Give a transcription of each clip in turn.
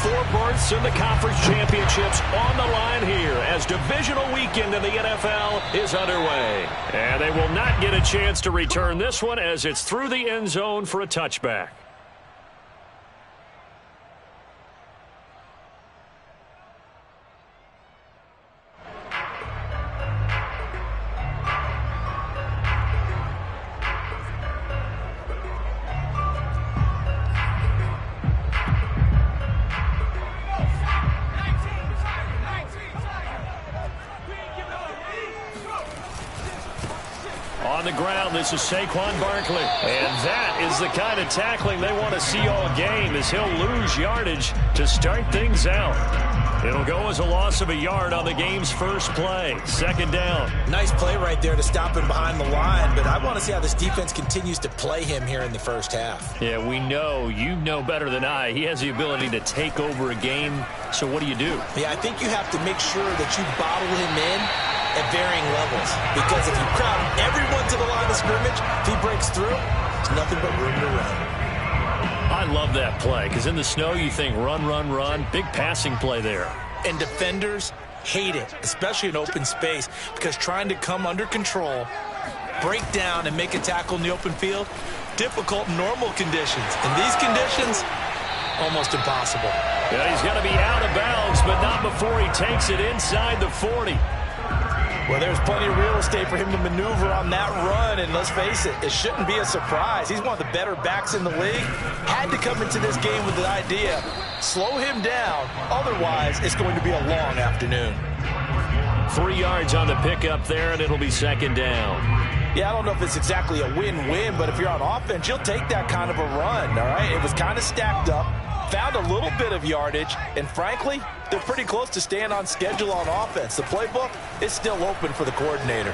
4 berths in the conference championships on the line here as divisional weekend in the NFL is underway. And they will not get a chance to return this one as it's through the end zone for a touchback. On the ground, this is Saquon Barkley. And that is the kind of tackling they want to see all game as he'll lose yardage to start things out. It'll go as a loss of a yard on the game's first play. Second down. Nice play right there to stop him behind the line, but I want to see how this defense continues to play him here in the first half. Yeah, we know. You know better than I. He has the ability to take over a game. So what do you do? Yeah, I think you have to make sure that you bottle him in at varying levels, because if you crowd everyone to the line of scrimmage, if he breaks through, there's nothing but room to run. I love that play because in the snow you think run, run, run. Big passing play there. And defenders hate it, especially in open space, because trying to come under control, break down, and make a tackle in the open field, difficult in normal conditions. In these conditions, almost impossible. Yeah, he's got to be out of bounds, but not before he takes it inside the 40. Well, there's plenty of real estate for him to maneuver on that run, and let's face it, it shouldn't be a surprise. He's one of the better backs in the league. Had to come into this game with the idea, slow him down, otherwise it's going to be a long afternoon. 3 yards on the pickup there, and it'll be second down. Yeah, I don't know if it's exactly a win-win, but if you're on offense, you'll take that kind of a run, all right? It was kind of stacked up, found a little bit of yardage, and frankly, they're pretty close to staying on schedule on offense. The playbook is still open for the coordinator.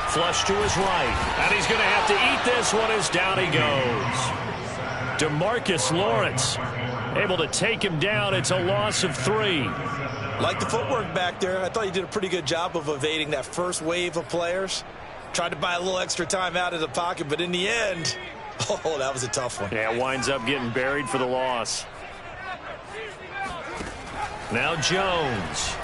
Flush to his right, and he's going to have to eat this one as down he goes. DeMarcus Lawrence able to take him down. It's a loss of 3. Like the footwork back there, I thought he did a pretty good job of evading that first wave of players. Tried to buy a little extra time out of the pocket, but in the end, oh, that was a tough one. Yeah, winds up getting buried for the loss. Now Jones.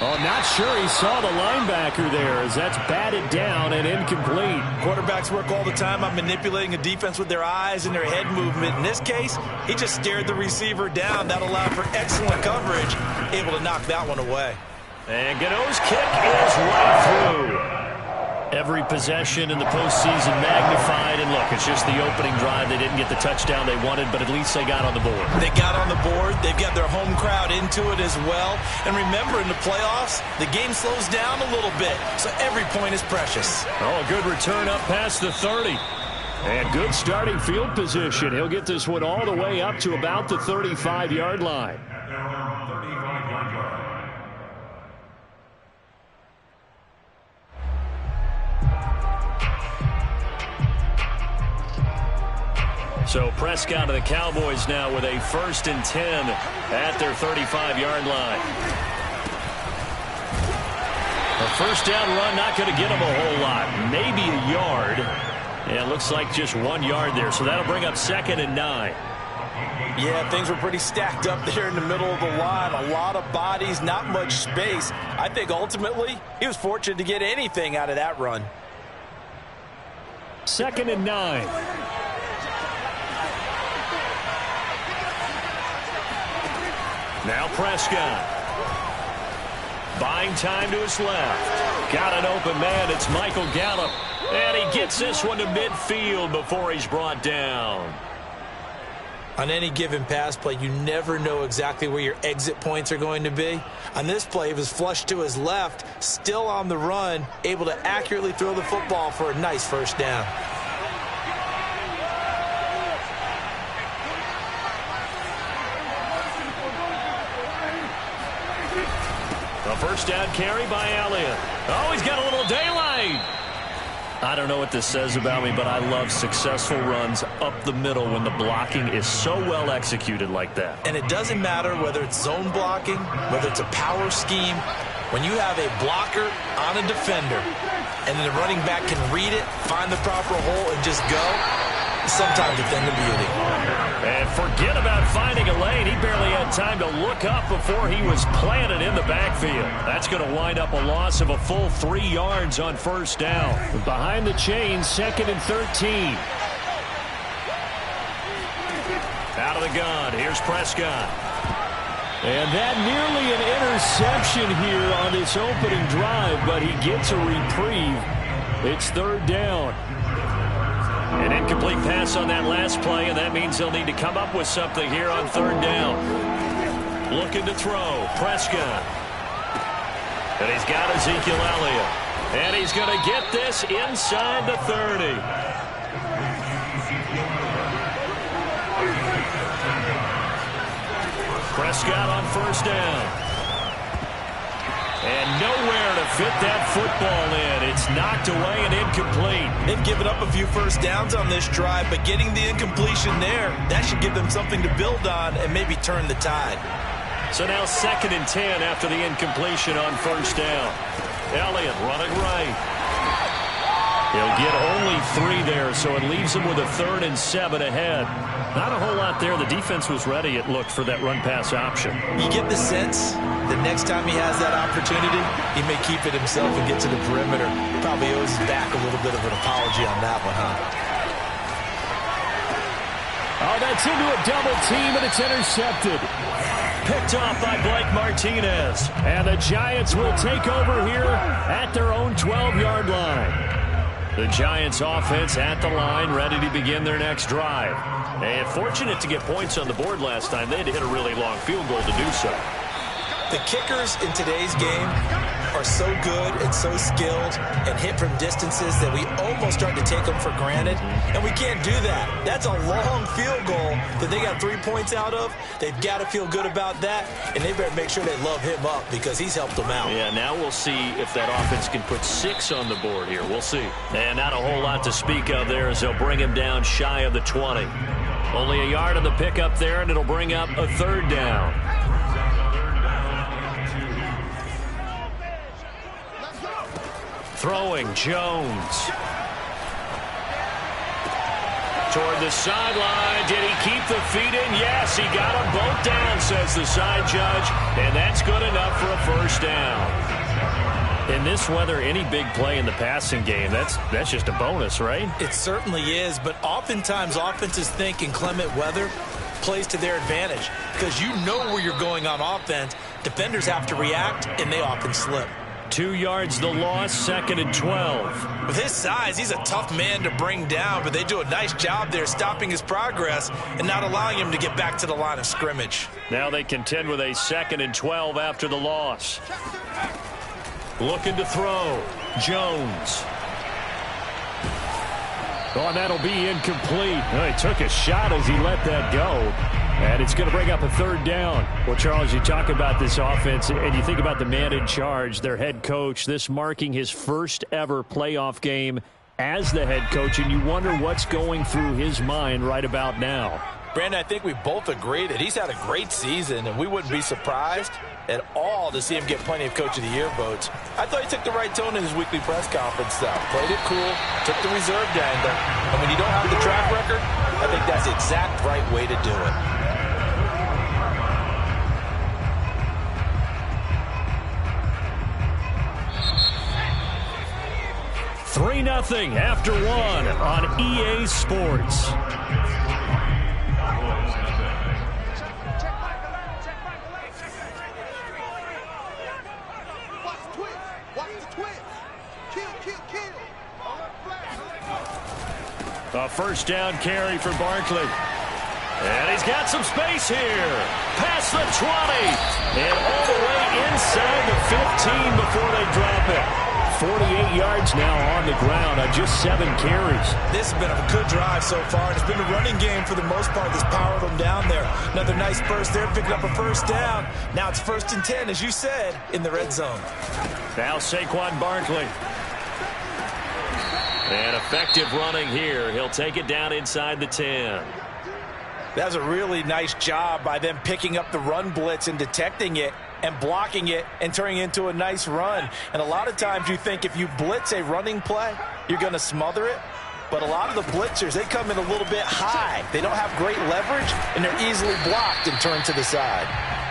Oh, not sure he saw the linebacker there as that's batted down and incomplete. Quarterbacks work all the time on manipulating a defense with their eyes and their head movement. In this case, he just stared the receiver down. That allowed for excellent coverage, able to knock that one away. And Gano's kick is right through. Every possession in the postseason magnified. And look, it's just the opening drive. They didn't get the touchdown they wanted, but at least they got on the board. They got on the board. They've got their home crowd into it as well. And remember, in the playoffs, the game slows down a little bit, so every point is precious. Oh, a good return up past the 30. And good starting field position. He'll get this one all the way up to about the 35-yard line. So Prescott of the Cowboys now with a 1st and 10 at their 35-yard line. A first down run not going to get them a whole lot. Maybe a yard. And it looks like just 1 yard there. So that'll bring up 2nd and 9. Yeah, things were pretty stacked up there in the middle of the line. A lot of bodies, not much space. I think ultimately he was fortunate to get anything out of that run. 2nd and 9. Now Prescott. Buying time to his left. Got an open man. It's Michael Gallup. And he gets this one to midfield before he's brought down. On any given pass play, you never know exactly where your exit points are going to be. On this play, he was flushed to his left, still on the run, able to accurately throw the football for a nice first down. A first down carry by Elliott. Oh, he's got a little daylight. I don't know what this says about me, but I love successful runs up the middle when the blocking is so well executed like that. And it doesn't matter whether it's zone blocking, whether it's a power scheme. When you have a blocker on a defender and then the running back can read it, find the proper hole, and just go, sometimes a thing of beauty. And forget about finding a lane. He barely had time to look up before he was planted in the backfield. That's going to wind up a loss of a full 3 yards on first down. Behind the chains, 2nd and 13. Out of the gun, here's Prescott. And that nearly an interception here on this opening drive, but he gets a reprieve. It's 3rd down. An incomplete pass on that last play, and that means they'll need to come up with something here on 3rd down. Looking to throw, Prescott. And he's got Ezekiel Elliott. And he's going to get this inside the 30. Prescott on first down. And nowhere to fit that football in. It's knocked away and incomplete. They've given up a few first downs on this drive, but getting the incompletion there, that should give them something to build on and maybe turn the tide. So now 2nd and 10 after the incompletion on first down. Elliott running right. He'll get only 3 there, so it leaves him with a 3rd and 7 ahead. Not a whole lot there. The defense was ready, it looked, for that run-pass option. You get the sense that next time he has that opportunity, he may keep it himself and get to the perimeter. Probably owes his back a little bit of an apology on that one, huh? Oh, that's into a double team, and it's intercepted. Picked off by Blake Martinez. And the Giants will take over here at their own 12-yard line. The Giants offense at the line, ready to begin their next drive. And fortunate to get points on the board last time. They had to hit a really long field goal to do so. The kickers in today's game are so good and so skilled and hit from distances that we almost start to take them for granted. And we can't do that. That's a long field goal that they got 3 points out of. They've got to feel good about that, and they better make sure they love him up because he's helped them out. Yeah, now we'll see if that offense can put 6 on the board here. We'll see. And not a whole lot to speak of there as they'll bring him down shy of the 20. Only a yard on the pickup there, and it'll bring up a 3rd down. Throwing, Jones. Toward the sideline. Did he keep the feet in? Yes, he got them both down, says the side judge. And that's good enough for a first down. In this weather, any big play in the passing game, that's just a bonus, right? It certainly is, but oftentimes offenses think inclement weather plays to their advantage because you know where you're going on offense. Defenders have to react, and they often slip. 2 yards the loss, 2nd and 12. With his size, he's a tough man to bring down, but they do a nice job there stopping his progress and not allowing him to get back to the line of scrimmage. Now they contend with a 2nd and 12 after the loss. Looking to throw, Jones. Oh, and that'll be incomplete. Oh, he took a shot as he let that go. And it's going to bring up a 3rd down. Well, Charles, you talk about this offense, and you think about the man in charge, their head coach, this marking his first ever playoff game as the head coach, and you wonder what's going through his mind right about now. Brandon, I think we both agree that he's had a great season, and we wouldn't be surprised at all to see him get plenty of Coach of the Year votes. I thought he took the right tone in his weekly press conference, though. Played it cool, took the reserved angle, and when you don't have the track record, I think that's the exact right way to do it. 3-0 after 1 on EA Sports. A first down carry for Barkley. And he's got some space here. Past the 20. And all the way inside the 15 before they drop it. 48 yards now on the ground on just 7 carries. This has been a good drive so far. It's been the running game for the most part that's powered them down there. Another nice burst there, picking up a first down. Now it's 1st and 10, as you said, in the red zone. Now Saquon Barkley. And effective running here. He'll take it down inside the 10. That was a really nice job by them picking up the run blitz and detecting it and blocking it and turning it into a nice run. And a lot of times you think if you blitz a running play, you're going to smother it. But a lot of the blitzers, they come in a little bit high. They don't have great leverage, and they're easily blocked and turned to the side.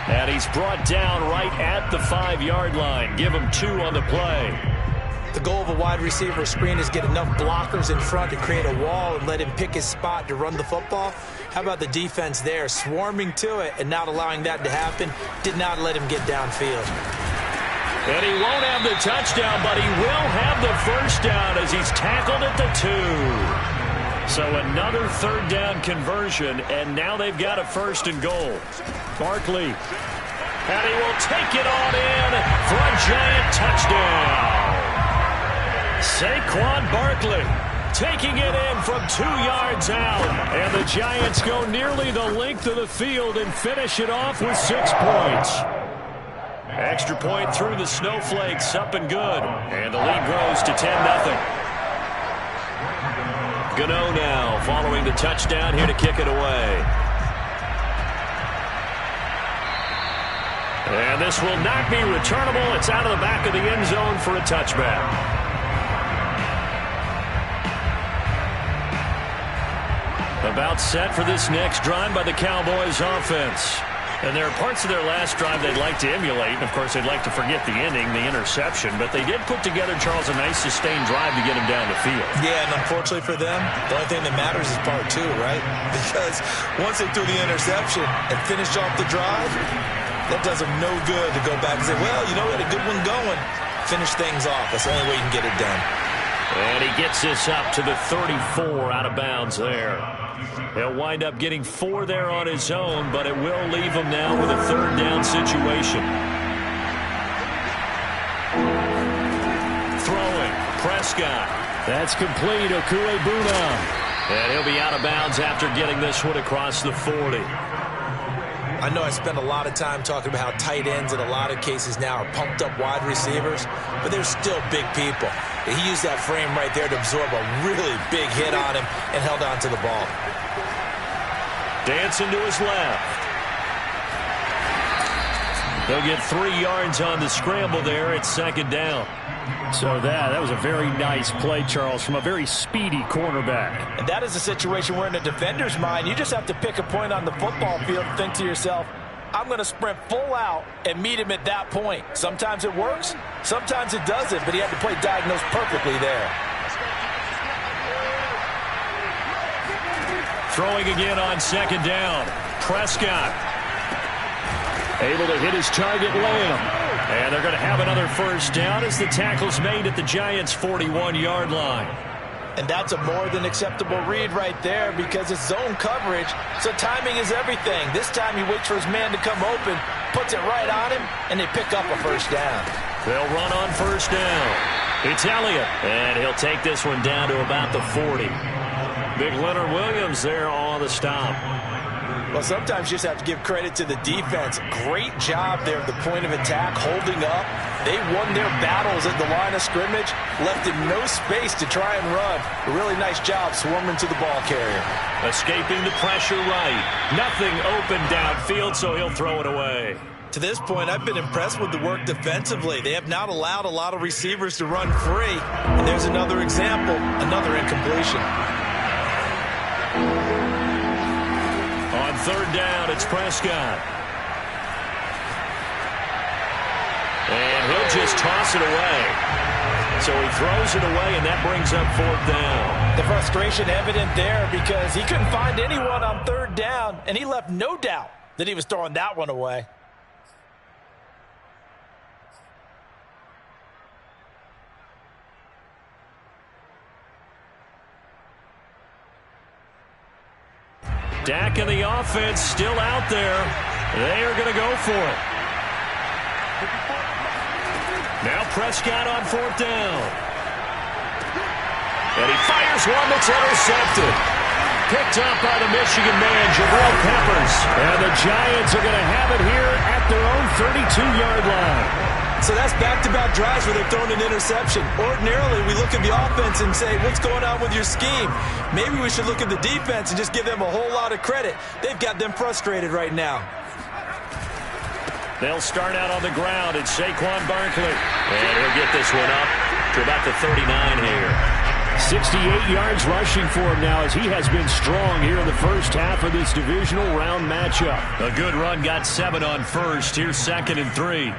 And he's brought down right at the 5-yard line. Give him 2 on the play. The goal of a wide receiver screen is get enough blockers in front to create a wall and let him pick his spot to run the football. How about the defense there, swarming to it and not allowing that to happen? Did not let him get downfield. And he won't have the touchdown, but he will have the first down as he's tackled at the 2. So another 3rd down conversion, and now they've got a 1st and goal. Barkley, and he will take it on in for a giant touchdown. Saquon Barkley taking it in from 2 yards out. And the Giants go nearly the length of the field and finish it off with 6 points. Extra point through the snowflakes, up and good. And the lead grows to 10-0. Gano now following the touchdown here to kick it away. And this will not be returnable. It's out of the back of the end zone for a touchback. About set for this next drive by the Cowboys offense. And there are parts of their last drive they'd like to emulate. And, of course, they'd like to forget the ending, the interception. But they did put together, Charles, a nice sustained drive to get him down the field. Yeah, and unfortunately for them, the only thing that matters is part 2, right? Because once they threw the interception and finished off the drive, that does them no good to go back and say, well, you know, we had a good one going. Finish things off. That's the only way you can get it done. And he gets this up to the 34 out of bounds there. He'll wind up getting 4 there on his own, but it will leave him now with a 3rd down situation. Throwing, Prescott. That's complete, Okuebuna. And he'll be out of bounds after getting this one across the 40. I know I spent a lot of time talking about how tight ends in a lot of cases now are pumped up wide receivers, but they're still big people. He used that frame right there to absorb a really big hit on him and held on to the ball. Dancing to his left. They'll get 3 yards on the scramble there. It's 2nd down. So that was a very nice play, Charles, from a very speedy cornerback. And that is a situation where in a defender's mind, you just have to pick a point on the football field and think to yourself, I'm going to sprint full out and meet him at that point. Sometimes it works, sometimes it doesn't, but he had to play diagnosed perfectly there. Throwing again on 2nd down. Prescott able to hit his target, Lamb. And they're going to have another 1st down as the tackle's made at the Giants' 41-yard line. And that's a more than acceptable read right there because it's zone coverage, so timing is everything. This time he waits for his man to come open, puts it right on him, and they pick up a 1st down. They'll run on 1st down. It's Elliott, and he'll take this one down to about the 40. Big Leonard Williams there on the stop. Well, sometimes you just have to give credit to the defense. Great job there at the point of attack, holding up. They won their battles at the line of scrimmage, left him no space to try and run. A really nice job swarming to the ball carrier. Escaping the pressure right. Nothing open downfield, so he'll throw it away. To this point, I've been impressed with the work defensively. They have not allowed a lot of receivers to run free. And there's another example, another incompletion. On 3rd down, it's Prescott. And he'll just toss it away. So he throws it away, and that brings up 4th down. The frustration evident there because he couldn't find anyone on 3rd down, and he left no doubt that he was throwing that one away. Dak and the offense still out there. They are going to go for it. Now Prescott on 4th down. And he fires one that's intercepted. Picked up by the Michigan man, Jabril Peppers. And the Giants are going to have it here at their own 32-yard line. So that's back-to-back drives where they're throwing an interception. Ordinarily, we look at the offense and say, what's going on with your scheme? Maybe we should look at the defense and just give them a whole lot of credit. They've got them frustrated right now. They'll start out on the ground. It's Saquon Barkley. And he'll get this one up to about the 39 here. 68 yards rushing for him now as he has been strong here in the first half of this divisional round matchup. A good run, got 7 on first. Here's 2nd and 3.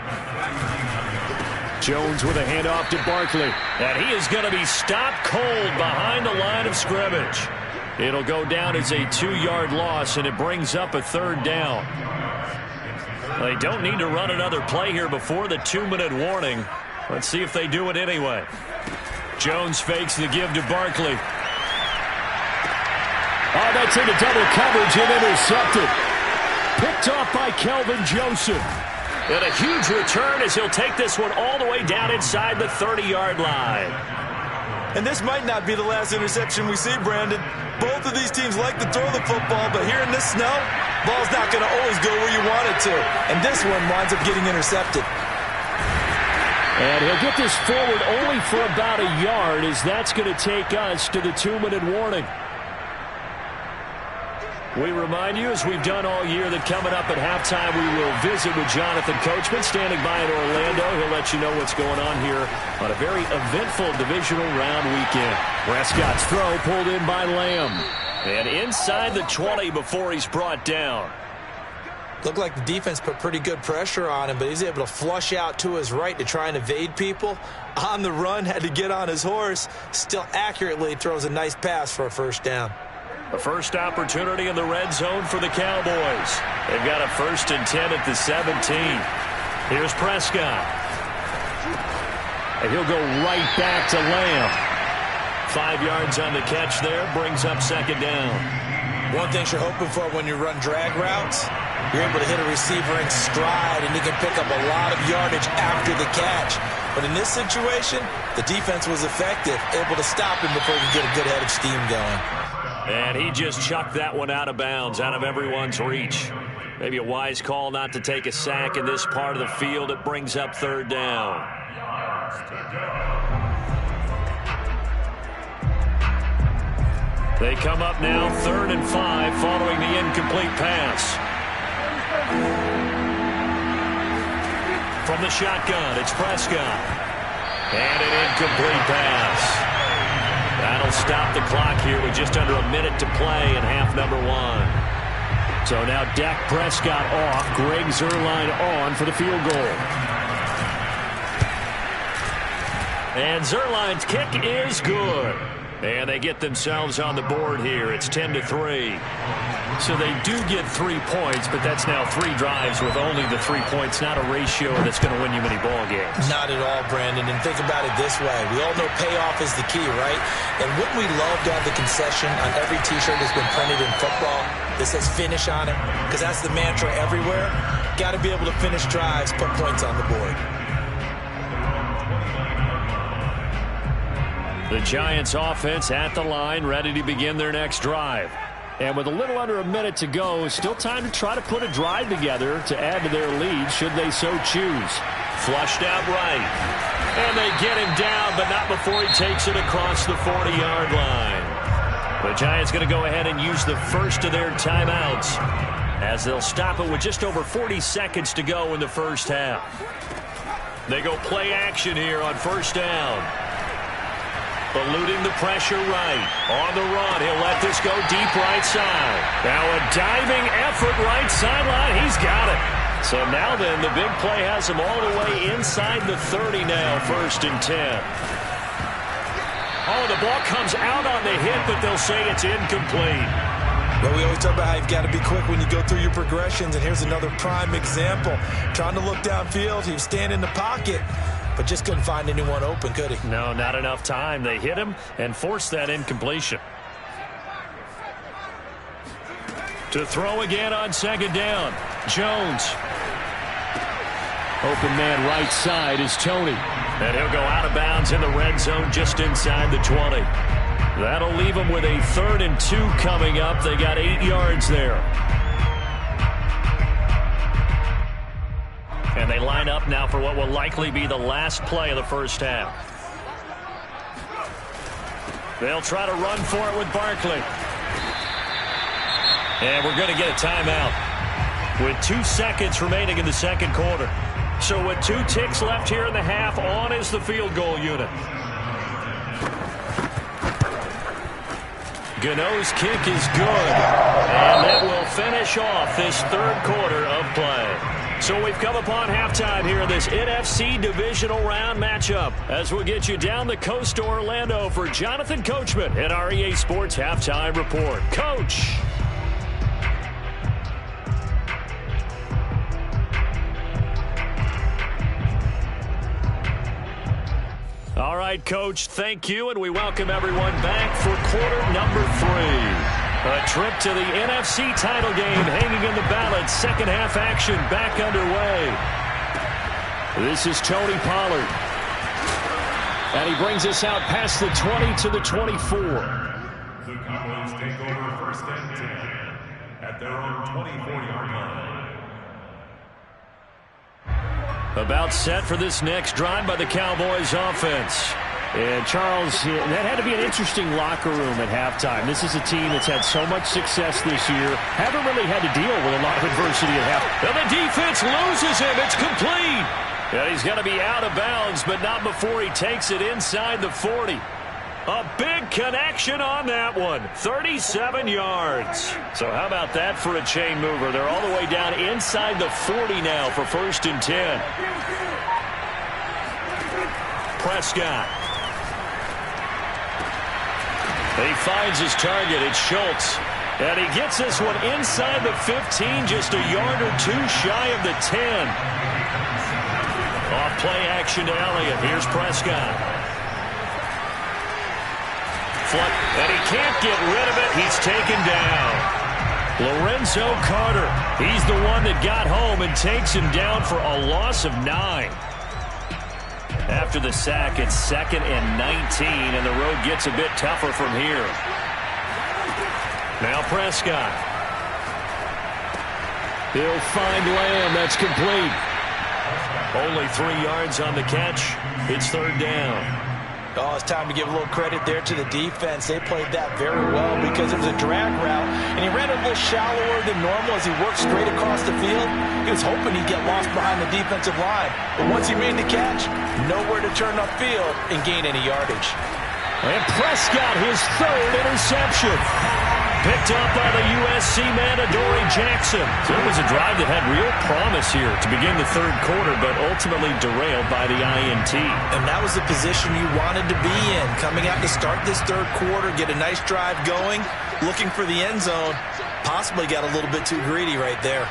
Jones with a handoff to Barkley. And he is going to be stopped cold behind the line of scrimmage. It'll go down as a 2-yard loss, and it brings up a 3rd down. They don't need to run another play here before the 2-minute warning. Let's see if they do it anyway. Jones fakes the give to Barkley. Oh, that's into double coverage and intercepted. Picked off by Kelvin Joseph. And a huge return as he'll take this one all the way down inside the 30-yard line. And this might not be the last interception we see, Brandon. Both of these teams like to throw the football, but here in this snow, ball's not going to always go where you want it to. And this one winds up getting intercepted. And he'll get this forward only for about a yard, as that's going to take us to the 2-minute warning. We remind you, as we've done all year, that coming up at halftime we will visit with Jonathan Coachman standing by in Orlando. He'll let you know what's going on here on a very eventful divisional round weekend. Prescott's throw pulled in by Lamb. And inside the 20 before he's brought down. Looked like the defense put pretty good pressure on him, but he's able to flush out to his right to try and evade people. On the run, had to get on his horse. Still accurately throws a nice pass for a 1st down. A first opportunity in the red zone for the Cowboys. They've got a 1st and 10 at the 17. Here's Prescott. And he'll go right back to Lamb. 5 yards on the catch there, brings up 2nd down. One thing you're hoping for when you run drag routes, you're able to hit a receiver in stride, and he can pick up a lot of yardage after the catch. But in this situation, the defense was effective, able to stop him before he could get a good head of steam going. And he just chucked that one out of bounds, out of everyone's reach. Maybe a wise call not to take a sack in this part of the field. It brings up 3rd down. They come up now 3rd and 5 following the incomplete pass. From the shotgun, it's Prescott. And an incomplete pass. That'll stop the clock here with just under a minute to play in half number 1. So now Dak Prescott off, Greg Zuerlein on for the field goal. And Zuerlein's kick is good. And they get themselves on the board here. It's 10-3. So they do get 3 points, but that's now 3 drives with only the 3 points, not a ratio that's going to win you many ball games. Not at all, Brandon. And think about it this way. We all know payoff is the key, right? And wouldn't we love to have the concession on every T-shirt that's been printed in football that says finish on it? Because that's the mantra everywhere. Got to be able to finish drives, put points on the board. The Giants offense at the line, ready to begin their next drive. And with a little under a minute to go, still time to try to put a drive together to add to their lead should they so choose. Flushed out right. And they get him down, but not before he takes it across the 40-yard line. The Giants going to go ahead and use the first of their timeouts as they'll stop it with just over 40 seconds to go in the first half. They go play action here on 1st down. Eluding the pressure right. On the run, he'll let this go deep right side. Now a diving effort right sideline. He's got it. So now then, the big play has him all the way inside the 30 now, 1st and 10. Oh, the ball comes out on the hit, but they'll say it's incomplete. Well, we always talk about how you've got to be quick when you go through your progressions, and here's another prime example. Trying to look downfield, he was standing in the pocket, but just couldn't find anyone open, could he? No, not enough time. They hit him and forced that incompletion. To throw again on 2nd down. Jones. Open man right side is Tony. And he'll go out of bounds in the red zone just inside the 20. That'll leave them with a 3rd and 2 coming up. They got 8 yards there. And they line up now for what will likely be the last play of the first half. They'll try to run for it with Barkley. And we're going to get a timeout with 2 seconds remaining in the second quarter. So with 2 ticks left here in the half, on is the field goal unit. Gano's kick is good, and that will finish off this third quarter of play. So we've come upon halftime here in this NFC Divisional Round matchup as we'll get you down the coast to Orlando for Jonathan Coachman at our EA Sports Halftime Report. Coach. All right, Coach, thank you, and we welcome everyone back for quarter number 3. A trip to the NFC title game hanging in the balance. Second half action back underway. This is Tony Pollard. And he brings us out past the 20 to the 24. The Cowboys take over first and 10 at their own 24-yard line. About set for this next drive by the Cowboys offense. And Charles, that had to be an interesting locker room at halftime. This is a team that's had so much success this year. Haven't really had to deal with a lot of adversity at half. And the defense loses him. It's complete. And he's going to be out of bounds, but not before he takes it inside the 40. A big connection on that one. 37 yards. So how about that for a chain mover? They're all the way down inside the 40 now for first and 10. Prescott. He finds his target. It's Schultz. And he gets this one inside the 15, just a yard or two shy of the 10. Off play action to Elliott. Here's Prescott. And he can't get rid of it. He's taken down. Lorenzo Carter. He's the one that got home and takes him down for a loss of 9. After the sack, it's 2nd and 19, and the road gets a bit tougher from here. Now Prescott. He'll find Lamb. That's complete. Only 3 yards on the catch. It's third down. Oh, it's time to give a little credit there to the defense. They played that very well because it was a drag route, and he ran a little shallower than normal as he worked straight across the field. He was hoping he'd get lost behind the defensive line, but once he made the catch, nowhere to turn upfield and gain any yardage. And Prescott, his third interception. Picked up by the USC man, Adoree Jackson. So it was a drive that had real promise here to begin the third quarter, but ultimately derailed by the INT. And that was the position you wanted to be in. Coming out to start this third quarter, get a nice drive going, looking for the end zone. Possibly got a little bit too greedy right there.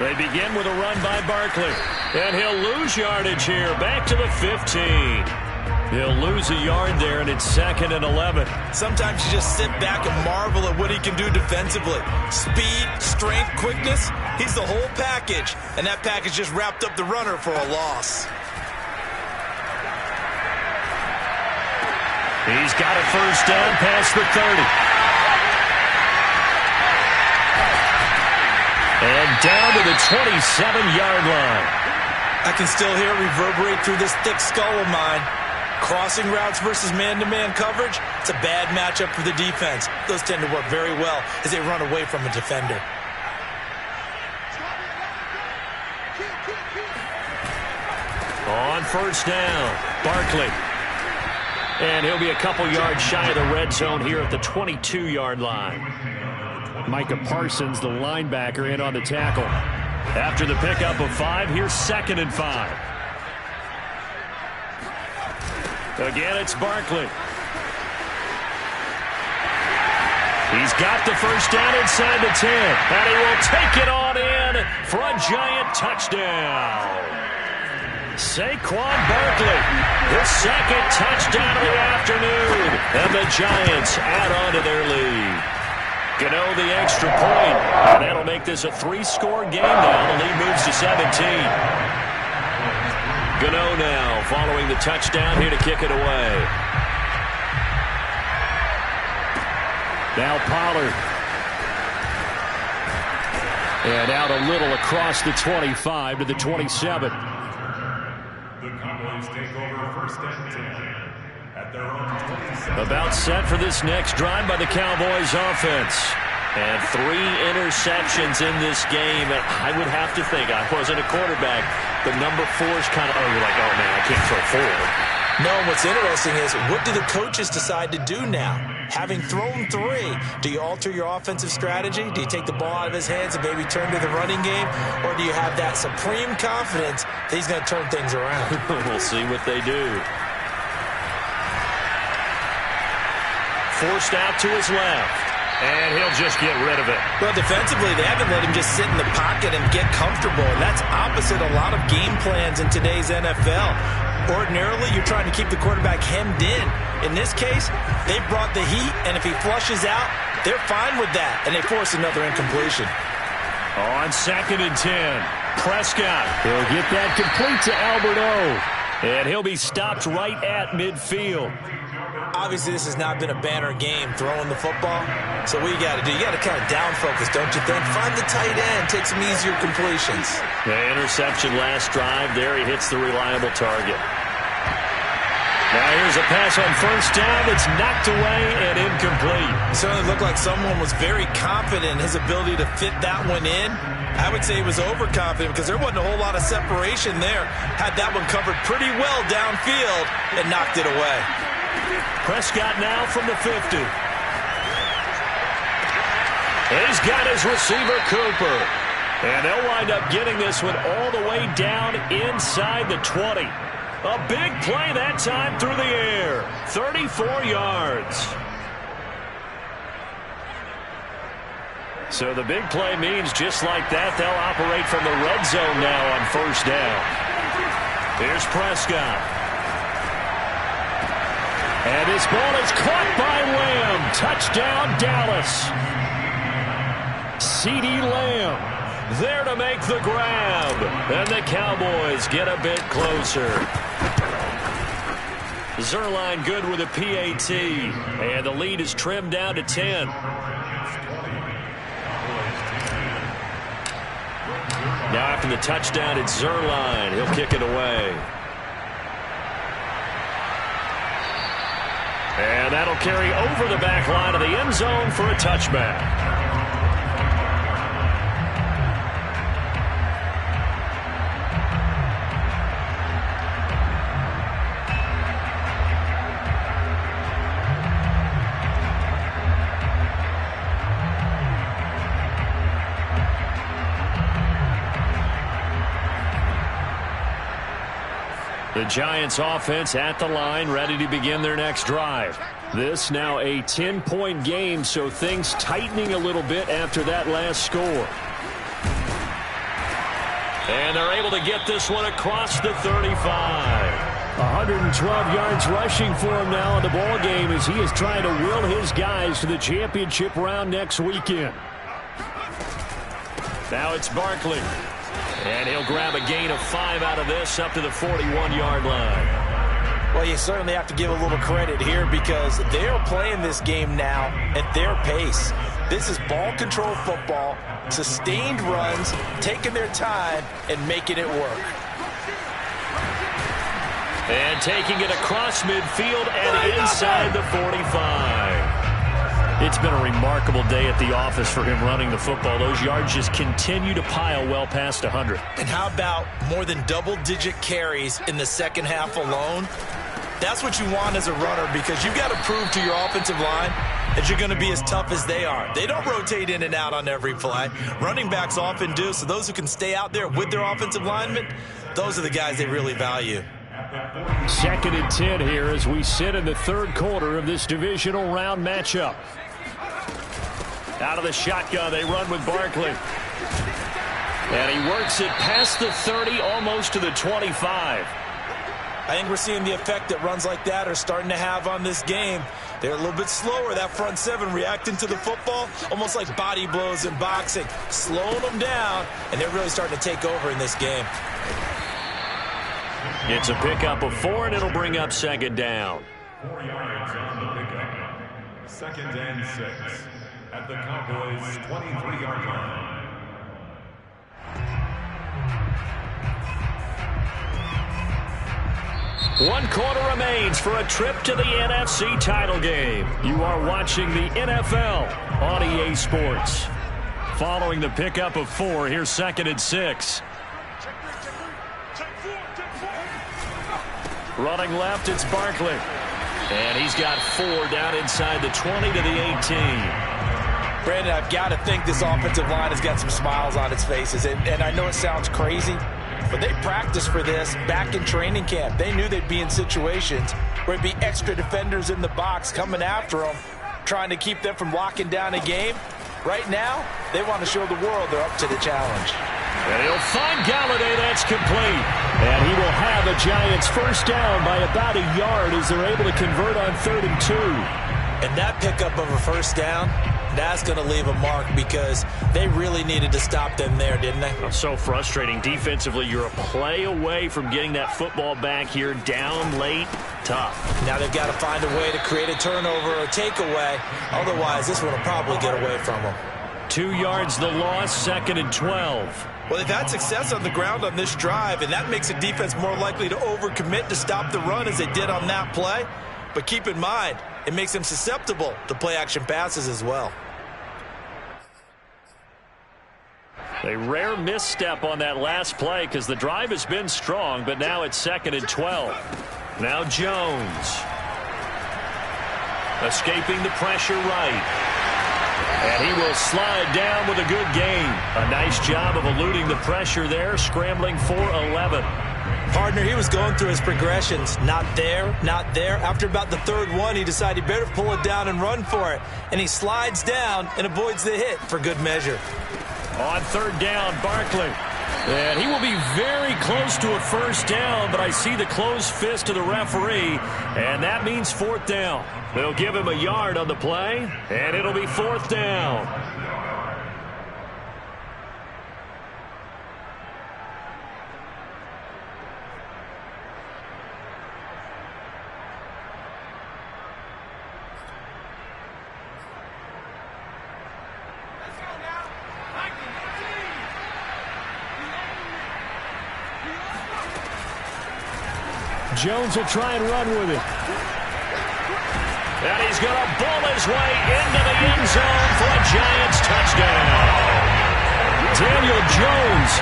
They begin with a run by Barkley. And he'll lose yardage here, back to the 15. He'll lose a yard there, and it's 2nd and 11. Sometimes you just sit back and marvel at what he can do defensively. Speed, strength, quickness, he's the whole package. And that package just wrapped up the runner for a loss. He's got a first down past the 30. And down to the 27-yard line. I can still hear it reverberate through this thick skull of mine. Crossing routes versus man-to-man coverage, it's a bad matchup for the defense. Those tend to work very well as they run away from a defender. On first down, Barkley. And he'll be a couple yards shy of the red zone here at the 22-yard line. Micah Parsons, the linebacker, in on the tackle. After the pickup of 5, here's 2nd and 5. Again, it's Barkley. He's got the first down inside the 10. And he will take it on in for a giant touchdown. Saquon Barkley, his 2nd touchdown of the afternoon. And the Giants add on to their lead. Gano the extra point. And that'll make this a 3-score game now. The lead moves to 17. Gano now following the touchdown here to kick it away. Now Pollard. And out a little across the 25 to the 27. The Cowboys take over first and 10 at their own 27. About set for this next drive by the Cowboys offense. And 3 interceptions in this game. And I would have to think, I wasn't a quarterback, but number 4 is kind of, oh, you're like, oh, man, I can't throw 4. No, what's interesting is, what do the coaches decide to do now? Having thrown 3, do you alter your offensive strategy? Do you take the ball out of his hands and maybe turn to the running game? Or do you have that supreme confidence that he's going to turn things around? We'll see what they do. Forced out to his left. And he'll just get rid of it. Well, defensively, they haven't let him just sit in the pocket and get comfortable. And that's opposite a lot of game plans in today's NFL. Ordinarily, you're trying to keep the quarterback hemmed in. In this case, they brought the heat, and if he flushes out, they're fine with that. And they force another incompletion. On 2nd and 10, Prescott. He'll get that complete to Albert O. And he'll be stopped right at midfield. Obviously, this has not been a banner game throwing the football. So what you got to do, you got to kind of down focus, don't you think? Find the tight end, take some easier completions. The interception last drive. There he hits the reliable target. Now here's a pass on first down that's knocked away and incomplete. It certainly looked like someone was very confident in his ability to fit that one in. I would say he was overconfident because there wasn't a whole lot of separation there. Had that one covered pretty well downfield and knocked it away. Prescott now from the 50. He's got his receiver, Cooper. And they'll wind up getting this one all the way down inside the 20. A big play that time through the air. 34 yards. So the big play means just like that, they'll operate from the red zone now on first down. Here's Prescott. And this ball is caught by Lamb. Touchdown, Dallas. CeeDee Lamb there to make the grab. And the Cowboys get a bit closer. Zerline good with a PAT. And the lead is trimmed down to 10. Now after the touchdown, it's Zerline. He'll kick it away. And that'll carry over the back line of the end zone for a touchback. The Giants offense at the line, ready to begin their next drive. This now a 10-point game, so things tightening a little bit after that last score. And they're able to get this one across the 35. 112 yards rushing for him now in the ball game as he is trying to will his guys to the championship round next weekend. Now it's Barkley. And he'll grab a gain of 5 out of this up to the 41-yard line. Well, you certainly have to give a little credit here because they're playing this game now at their pace. This is ball control football, sustained runs, taking their time and making it work. And taking it across midfield and inside the 45. It's been a remarkable day at the office for him running the football. Those yards just continue to pile well past 100. And how about more than double-digit carries in the second half alone? That's what you want as a runner because you've got to prove to your offensive line that you're going to be as tough as they are. They don't rotate in and out on every play. Running backs often do, so those who can stay out there with their offensive linemen, those are the guys they really value. 2nd and 10 here as we sit in the third quarter of this divisional round matchup. Out of the shotgun, they run with Barkley. And he works it past the 30, almost to the 25. I think we're seeing the effect that runs like that are starting to have on this game. They're a little bit slower, that front seven reacting to the football, almost like body blows in boxing, slowing them down, and they're really starting to take over in this game. It's a pickup of 4, and it'll bring up second down. 4 yards on the pickup. 2nd and 6 at the Cowboys' 23-yard line. One quarter remains for a trip to the NFC title game. You are watching the NFL on EA Sports. Following the pickup of 4, here's 2nd and 6. Running left, it's Barkley. And he's got 4 down inside the 20 to the 18. Brandon, I've got to think this offensive line has got some smiles on its faces. And I know it sounds crazy, but they practiced for this back in training camp. They knew they'd be in situations where it'd be extra defenders in the box coming after them, trying to keep them from locking down a game. Right now, they want to show the world they're up to the challenge. And he'll find Galladay. That's complete. And he will have a Giants first down by about a yard as they're able to convert on 3rd and 2. And that pickup of a first down, that's going to leave a mark because they really needed to stop them there, didn't they? So frustrating. Defensively, you're a play away from getting that football back here down late. Tough. Now they've got to find a way to create a turnover or takeaway. Otherwise, this one will probably get away from them. 2 yards the loss, 2nd and 12. Well, they've had success on the ground on this drive, and that makes a defense more likely to overcommit to stop the run as they did on that play. But keep in mind, it makes them susceptible to play-action passes as well. A rare misstep on that last play because the drive has been strong, but now it's 2nd and 12. Now Jones. Escaping the pressure right. And he will slide down with a good gain. A nice job of eluding the pressure there, scrambling for 11. Partner, he was going through his progressions. Not there, not there. After about the 3rd one, he decided he better pull it down and run for it. And he slides down and avoids the hit for good measure. On 3rd down, Barkley. And he will be very close to a first down, but I see the closed fist of the referee, and that means 4th down. They'll give him a yard on the play, and it'll be 4th down. Jones will try and run with it. And he's going to bull his way into the end zone for a Giants touchdown. Daniel Jones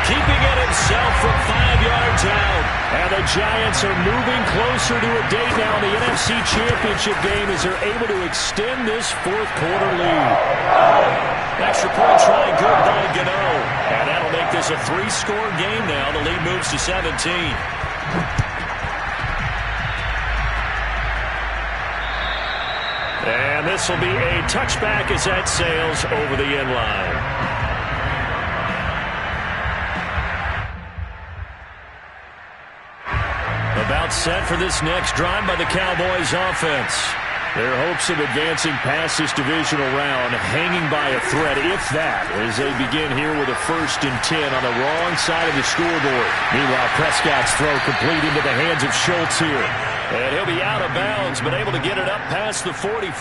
keeping it himself from 5 yards out. And the Giants are moving closer to a date now in the NFC Championship game as they're able to extend this 4th quarter lead. Extra point try good by Gano. And that'll make this a 3-score game now. The lead moves to 17. And this will be a touchback as that sails over the end line. About set for this next drive by the Cowboys offense. Their hopes of advancing past this divisional round hanging by a thread, if that, as they begin here with a 1st and 10 on the wrong side of the scoreboard. Meanwhile, Prescott's throw complete into the hands of Schultz here. And he'll be out of bounds, but able to get it up past the 45.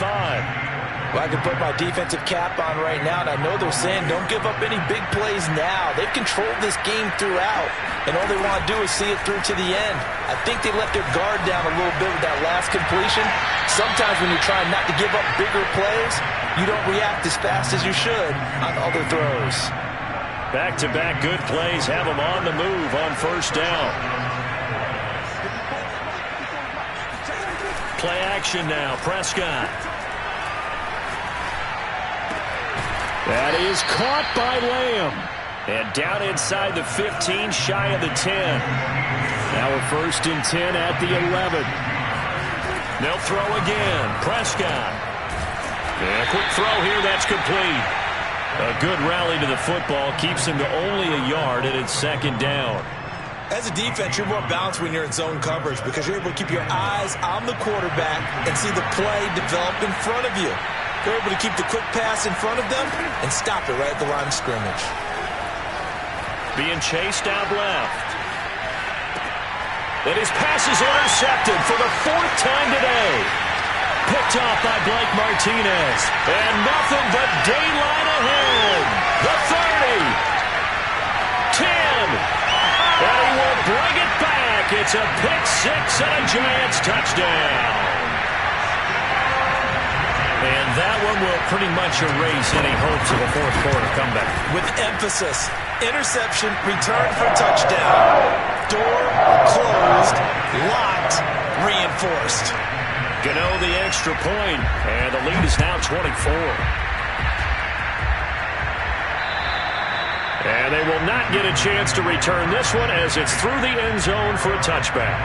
Well, I can put my defensive cap on right now, and I know they're saying don't give up any big plays now. They've controlled this game throughout, and all they want to do is see it through to the end. I think they let their guard down a little bit with that last completion. Sometimes when you're trying not to give up bigger plays, you don't react as fast as you should on other throws. Back-to-back good plays have them on the move on 1st down. Play action now, Prescott. That is caught by Lamb. And down inside the 15, shy of the 10. Now a 1st and 10 at the 11. They'll throw again. Prescott. And a quick throw here, that's complete. A good rally to the football keeps him to only a yard, and it's 2nd down. As a defense, you're more balanced when you're in zone coverage because you're able to keep your eyes on the quarterback and see the play develop in front of you. You're able to keep the quick pass in front of them and stop it right at the line of scrimmage. Being chased out left. And his pass is intercepted for the 4th time today. Picked off by Blake Martinez. And nothing but daylight ahead. The 30. 10. And he will bring it back. It's a pick-6 and a Giants touchdown. And that one will pretty much erase any hopes of a 4th quarter comeback. With emphasis, interception, return for touchdown. Door closed, locked, reinforced. Gano the extra point, and the lead is now 24. And they will not get a chance to return this one as it's through the end zone for a touchback.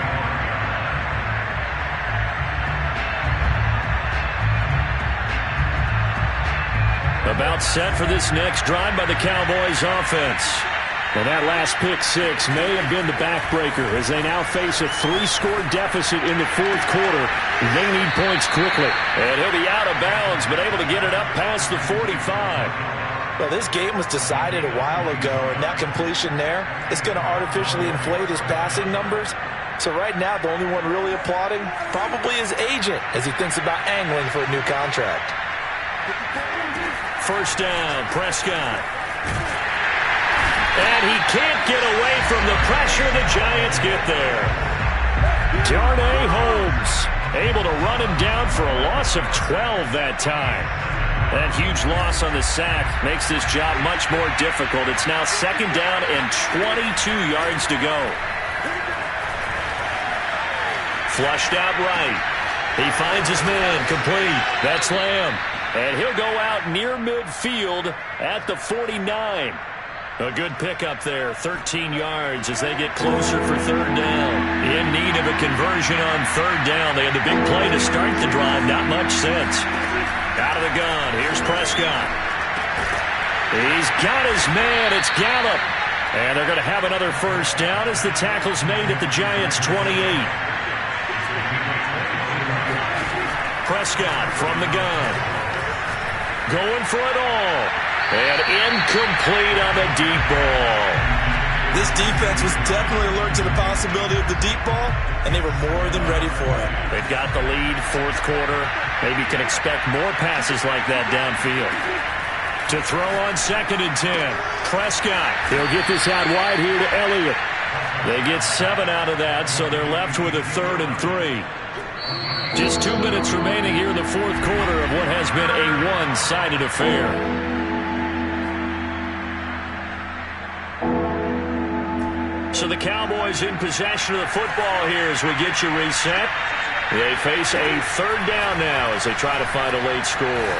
About set for this next drive by the Cowboys offense. And that last pick six may have been the backbreaker as they now face a 3-score deficit in the fourth quarter. They need points quickly. And he'll be out of bounds, but able to get it up past the 45. Well, this game was decided a while ago, and that completion there is going to artificially inflate his passing numbers. So right now, the only one really applauding probably his agent as he thinks about angling for a new contract. First down, Prescott. And he can't get away from the pressure. The Giants get there. Darnay Holmes able to run him down for a loss of 12 that time. That huge loss on the sack makes this job much more difficult. It's now second down and 22 yards to go. Flushed out right. He finds his man complete. That's Lamb. And he'll go out near midfield at the 49. A good pickup there, 13 yards as they get closer for third down. In need of a conversion on third down. They had the big play to start the drive. Not much sense. Out of the gun, here's Prescott. He's got his man, it's Gallup. And they're going to have another first down as the tackle's made at the Giants' 28. Prescott from the gun. Going for it all. And incomplete on the deep ball. This defense was definitely alert to the possibility of the deep ball, and they were more than ready for it. They've got the lead, fourth quarter. Maybe can expect more passes like that downfield. To throw on second and 10. Prescott. They'll get this out wide here to Elliott. They get 7 out of that, so they're left with a third and 3. Just 2 minutes remaining here in the fourth quarter of what has been a one-sided affair. So the Cowboys in possession of the football here as we get you reset. They face a third down now as they try to find a late score.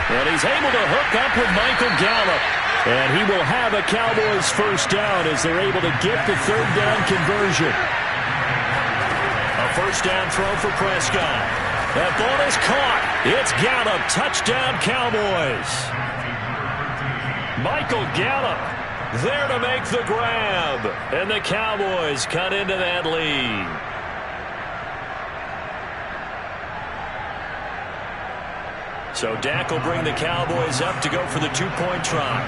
And he's able to hook up with Michael Gallup. And he will have a Cowboys first down as they're able to get the third down conversion. A first down throw for Prescott. That ball is caught. It's Gallup. Touchdown, Cowboys. Michael Gallup there to make the grab. And the Cowboys cut into that lead. So Dak will bring the Cowboys up to go for the two-point try.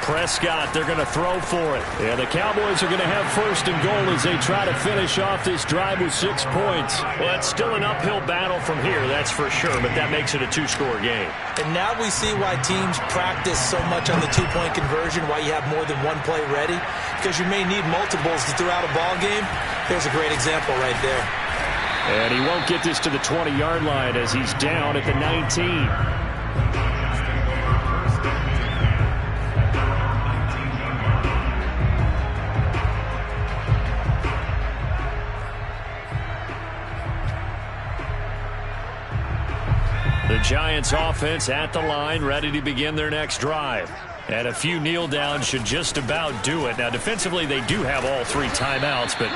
Prescott, they're going to throw for it. Yeah, the Cowboys are going to have first and goal as they try to finish off this drive with 6 points. Well, it's still an uphill battle from here, that's for sure, but that makes it a two-score game. And now we see why teams practice so much on the two-point conversion, why you have more than one play ready, because you may need multiples to throw out a ball game. Here's a great example right there. And he won't get this to the 20-yard line as he's down at the 19. The Giants offense at the line, ready to begin their next drive. And a few kneel downs should just about do it. Now, defensively, they do have all 3 timeouts, but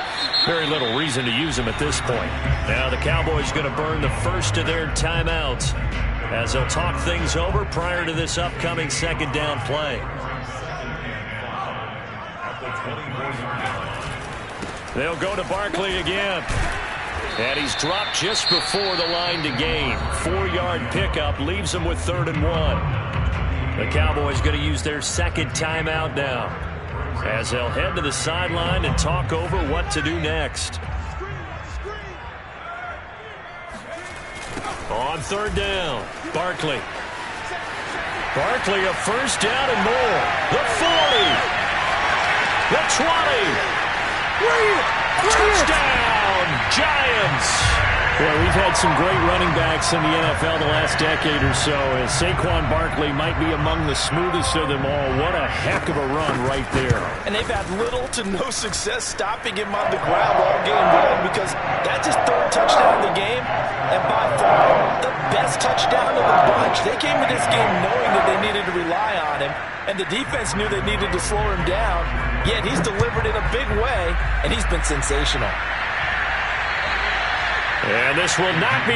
very little reason to use them at this point. Now, the Cowboys going to burn the first of their timeouts as they'll talk things over prior to this upcoming second down play. They'll go to Barkley again. And he's dropped just before the line to gain. 4-yard pickup leaves him with 3rd and 1. The Cowboys going to use their second timeout now as they'll head to the sideline and talk over what to do next. On 3rd down, Barkley. Barkley a first down and more. The 40. The 20. Touchdown, Giants. Yeah, we've had some great running backs in the NFL the last decade or so, and Saquon Barkley might be among the smoothest of them all. What a heck of a run right there. And they've had little to no success stopping him on the ground all game long, because that's his third touchdown of the game, and by far the best touchdown of the bunch. They came to this game knowing that they needed to rely on him, and the defense knew they needed to slow him down, yet he's delivered in a big way, and he's been sensational. And this will not be